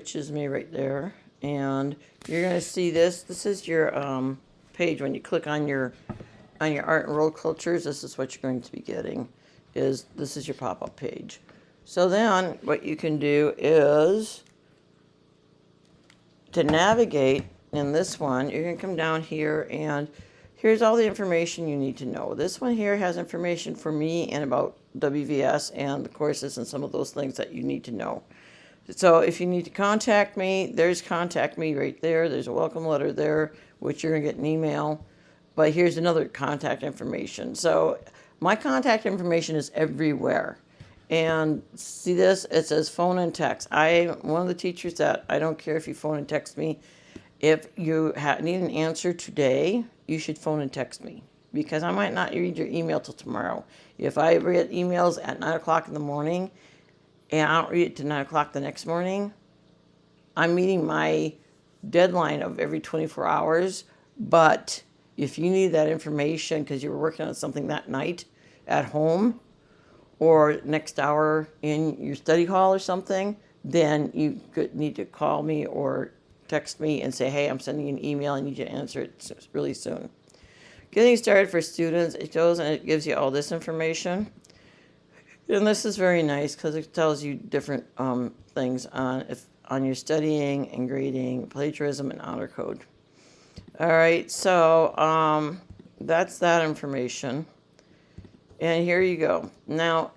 which is me right there. And you're going to see this. This is your page. When you click on your art and world cultures, this is what you're going to be getting. This is your pop-up page. So then what you can do is to navigate in this one, you're going to come down here and here's all the information you need to know. This one here has information for me and about WVS and the courses and some of those things that you need to know. So if you need to contact me, there's contact me right there. There's a welcome letter there, which you're going to get an email. But here's another contact information. So my contact information is everywhere. And see this? It says phone and text. I'm one of the teachers that I don't care if you phone and text me. If you need an answer today, you should phone and text me because I might not read your email till tomorrow. If I read emails at 9 o'clock in the morning and I don't read it till 9 o'clock the next morning, I'm meeting my deadline of every 24 hours. But if you need that information because you were working on something that night at home or next hour in your study hall or something, then you need to call me or text me and say, hey, I'm sending you an email. I need you to answer it really soon. Getting started for students, it goes and it gives you all this information. And this is very nice because it tells you different things on your studying and grading, plagiarism, and honor code. All right, so that's that information. And here you go. Now,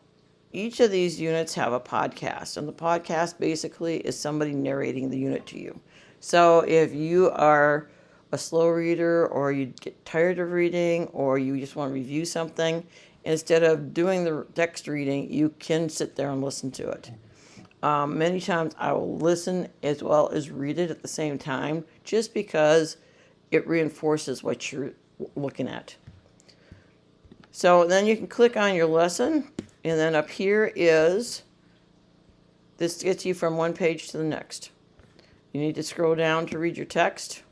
each of these units have a podcast, and the podcast basically is somebody narrating the unit to you. So if you are a slow reader or you get tired of reading or you just want to review something, instead of doing the text reading, you can sit there and listen to it. Many times I will listen as well as read it at the same time just because it reinforces what you're looking at. So then you can click on your lesson, and then up here this gets you from one page to the next. You need to scroll down to read your text.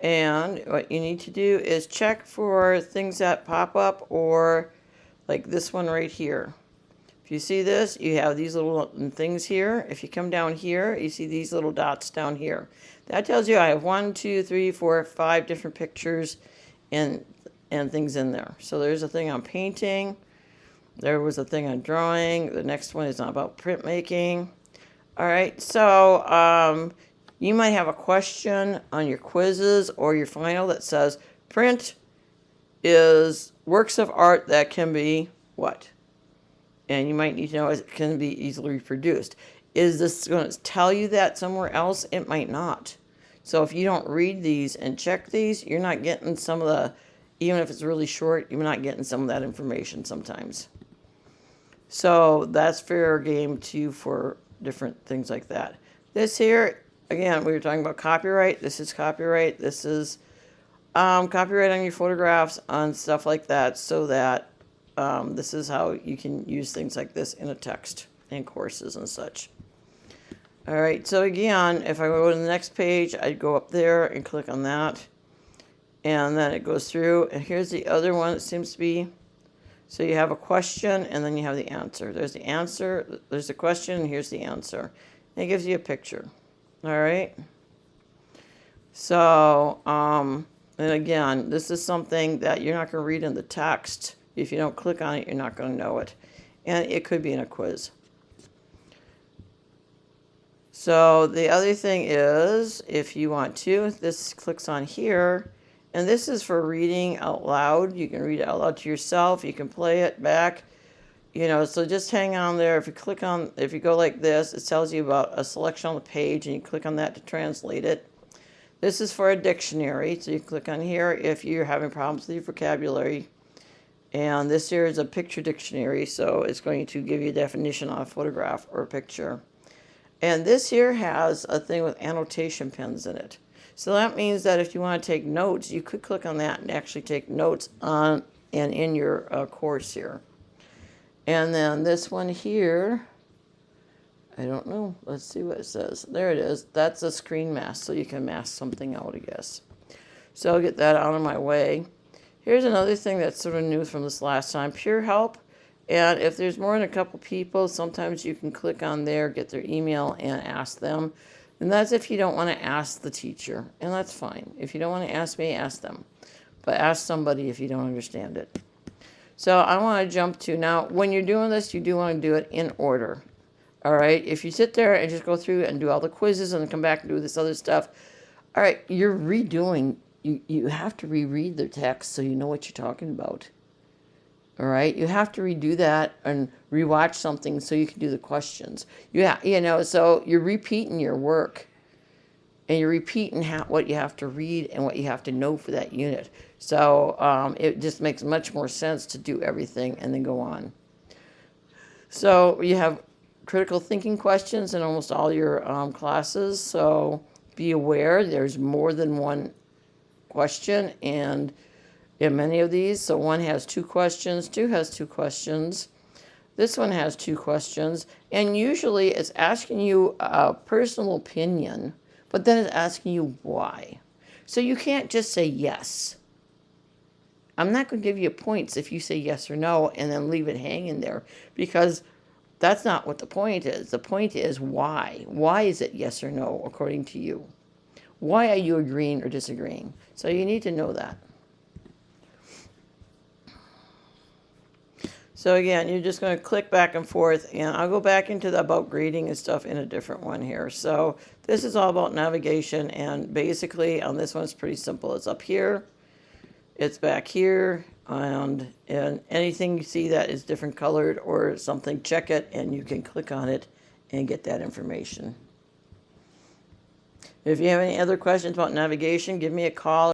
And what you need to do is check for things that pop up or like this one right here. If you see this, you have these little things here. If you come down here, you see these little dots down here. That tells you I have 1, 2, 3, 4, 5 different pictures and things in there. So there's a thing on painting. There was a thing on drawing. The next one is about printmaking. All right, so you might have a question on your quizzes or your final that says, print is works of art that can be what? And you might need to know it can be easily reproduced. Is this going to tell you that somewhere else? It might not. So if you don't read these and check these, you're not getting some of the, even if it's really short, you're not getting some of that information sometimes. So that's fair game too for different things like that. This here, again, we were talking about copyright. This is copyright. This is copyright on your photographs, on stuff like that, so that this is how you can use things like this in a text in courses and such. All right, so again, if I go to the next page, I'd go up there and click on that. And then it goes through. And here's the other one that seems to be. So you have a question, and then you have the answer. There's the answer, there's the question, and here's the answer. And it gives you a picture. All right? So, and again, this is something that you're not going to read in the text. If you don't click on it, you're not going to know it. And it could be in a quiz. So the other thing is, if you want to, this clicks on here. And this is for reading out loud. You can read it out loud to yourself. You can play it back. So just hang on there. If you go like this, it tells you about a selection on the page, and you click on that to translate it. This is for a dictionary, so you click on here if you're having problems with your vocabulary. And this here is a picture dictionary, so it's going to give you a definition on a photograph or a picture. And this here has a thing with annotation pens in it. So that means that if you want to take notes, you could click on that and actually take notes on and in your course here. And then this one here, I don't know. Let's see what it says. There it is. That's a screen mask, so you can mask something out, I guess. So I'll get that out of my way. Here's another thing that's sort of new from this last time. Pure Help And if there's more than a couple people, sometimes you can click on there, get their email, and ask them. And that's if you don't want to ask the teacher, and that's fine. If you don't want to ask me, ask them. But ask somebody if you don't understand it. So I want to jump to now, when you're doing this, you do want to do it in order. All right, if you sit there and just go through and do all the quizzes and then come back and do this other stuff, all right, you're redoing. You have to reread the text so you know what you're talking about. All right, you have to redo that and rewatch something so you can do the questions. So you're repeating your work, and you're repeating what you have to read and what you have to know for that unit. So it just makes much more sense to do everything and then go on. So you have critical thinking questions in almost all your classes. So be aware there's more than one question and in many of these. So one has 2 questions, 2 has 2 questions. This one has 2 questions. And usually it's asking you a personal opinion, but then it's asking you why. So you can't just say yes. I'm not going to give you points if you say yes or no and then leave it hanging there, because that's not what the point is. The point is why. Why is it yes or no according to you? Why are you agreeing or disagreeing? So you need to know that. So again, you're just going to click back and forth, and I'll go back into the about grading and stuff in a different one here. So this is all about navigation, and basically on this one it's pretty simple. It's up here, it's back here, and anything you see that is different colored or something, check it, and you can click on it and get that information. If you have any other questions about navigation, give me a call.